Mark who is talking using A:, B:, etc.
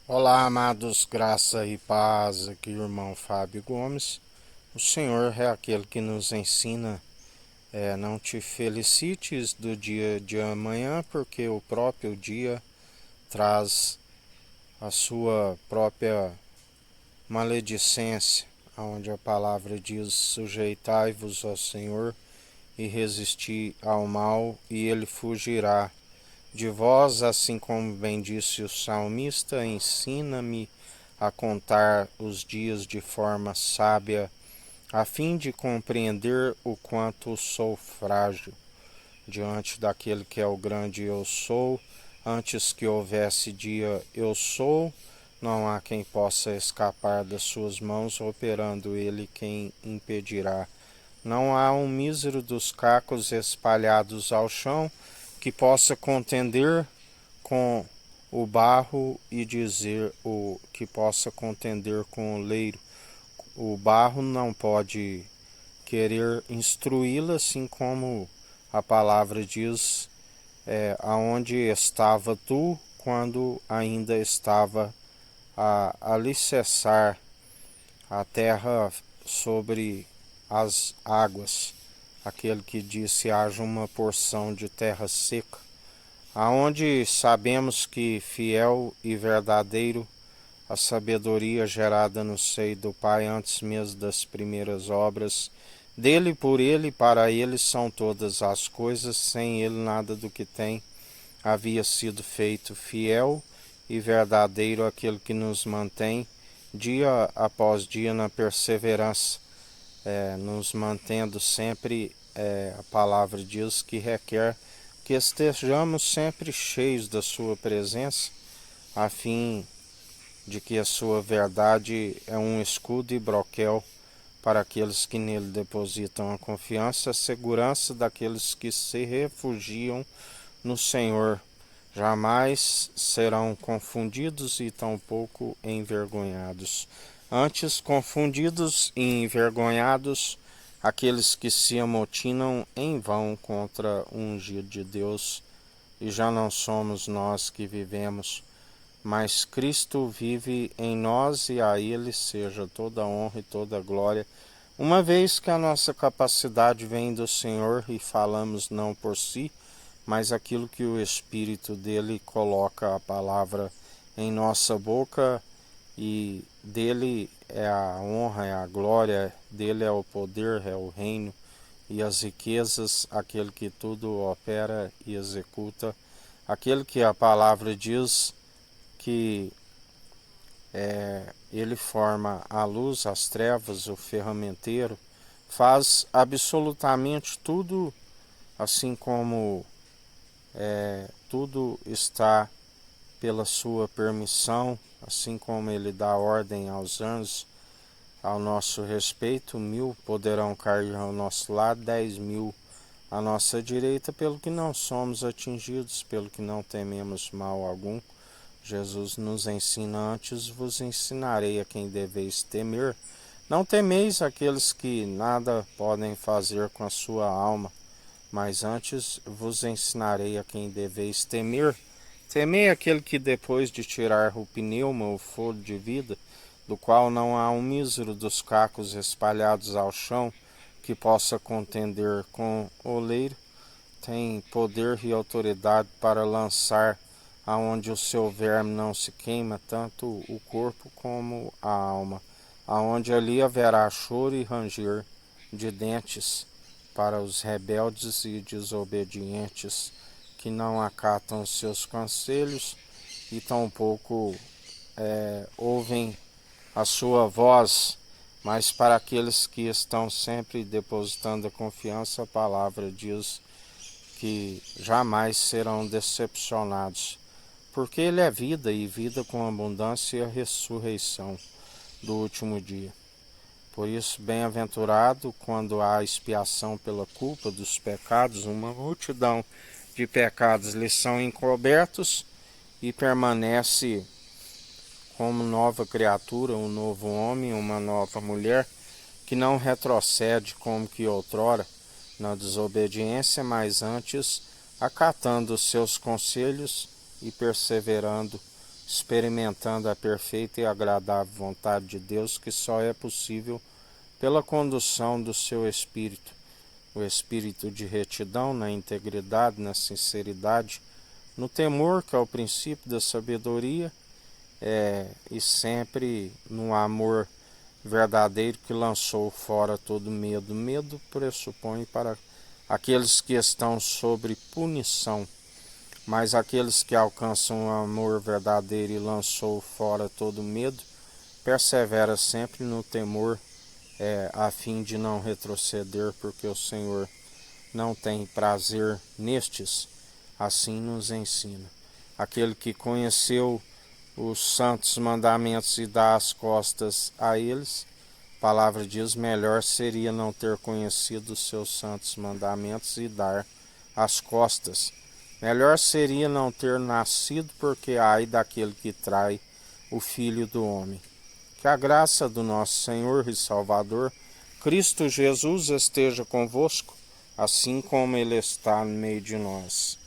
A: Olá, amados, graça e paz, aqui o irmão Fábio Gomes. O Senhor é aquele que nos ensina, não te felicites do dia de amanhã, porque o próprio dia traz a sua própria maledicência, onde a palavra diz: sujeitai-vos ao Senhor e resisti ao mal, e ele fugirá de vós, assim como bem disse o salmista. Ensina-me a contar os dias de forma sábia, a fim de compreender o quanto sou frágil diante daquele que é o grande eu sou. Antes que houvesse dia eu sou, não há quem possa escapar das suas mãos, operando ele quem impedirá. Não há um mísero dos cacos espalhados ao chão que possa contender com o barro e dizer o que possa contender com o leiro. O barro não pode querer instruí-la, assim como a palavra diz, aonde estava tu quando ainda estava a alicerçar a terra sobre as águas. Aquele que disse: haja uma porção de terra seca, aonde sabemos que fiel e verdadeiro a sabedoria gerada no seio do Pai antes mesmo das primeiras obras. Dele, por ele, para ele são todas as coisas, sem ele nada do que tem havia sido feito. Fiel e verdadeiro aquele que nos mantém dia após dia na perseverança, nos mantendo sempre. A palavra diz que requer que estejamos sempre cheios da sua presença, a fim de que a sua verdade é um escudo e broquel para aqueles que nele depositam a confiança, a segurança daqueles que se refugiam no Senhor. Jamais serão confundidos e tampouco envergonhados. Antes, confundidos e envergonhados aqueles que se amotinam em vão contra o ungido de Deus. E já não somos nós que vivemos, mas Cristo vive em nós, e a Ele seja toda a honra e toda a glória, uma vez que a nossa capacidade vem do Senhor e falamos não por si, mas aquilo que o Espírito dele coloca a palavra em nossa boca, e dele é a honra, é a glória, dele é o poder, é o reino e as riquezas, aquele que tudo opera e executa, aquele que a palavra diz que ele forma a luz, as trevas, o ferramenteiro, faz absolutamente tudo, assim como tudo está pela sua permissão, assim como ele dá ordem aos anjos ao nosso respeito. 1000 poderão cair ao nosso lado, 10.000 à nossa direita, pelo que não somos atingidos, pelo que não tememos mal algum. Jesus nos ensina: antes vos ensinarei a quem deveis temer. Não temeis aqueles que nada podem fazer com a sua alma, mas antes vos ensinarei a quem deveis temer. Temei aquele que, depois de tirar o pneuma, o fôlego de vida, do qual não há um mísero dos cacos espalhados ao chão que possa contender com o oleiro, tem poder e autoridade para lançar aonde o seu verme não se queima, tanto o corpo como a alma, aonde ali haverá choro e ranger de dentes para os rebeldes e desobedientes, que não acatam os seus conselhos e tampouco ouvem a sua voz. Mas para aqueles que estão sempre depositando a confiança, a palavra diz que jamais serão decepcionados, porque ele é vida, e vida com abundância, e a ressurreição do último dia. Por isso, bem-aventurado quando há expiação pela culpa dos pecados, uma multidão de pecados lhe são encobertos, e permanece como nova criatura, um novo homem, uma nova mulher, que não retrocede como que outrora na desobediência, mas antes acatando os seus conselhos e perseverando experimentando a perfeita e agradável vontade de Deus, que só é possível pela condução do seu Espírito, o Espírito de retidão, na integridade, na sinceridade, no temor, que é o princípio da sabedoria, e sempre no amor verdadeiro que lançou fora todo medo. Medo pressupõe para aqueles que estão sob punição, mas aqueles que alcançam o amor verdadeiro e lançou fora todo medo, persevera sempre no temor, a fim de não retroceder, porque o Senhor não tem prazer nestes, assim nos ensina. Aquele que conheceu os santos mandamentos e dá as costas a eles, a palavra diz, melhor seria não ter conhecido os seus santos mandamentos e dar as costas. Melhor seria não ter nascido, porque ai daquele que trai o Filho do Homem. Que a graça do nosso Senhor e Salvador, Cristo Jesus, esteja convosco, assim como Ele está no meio de nós.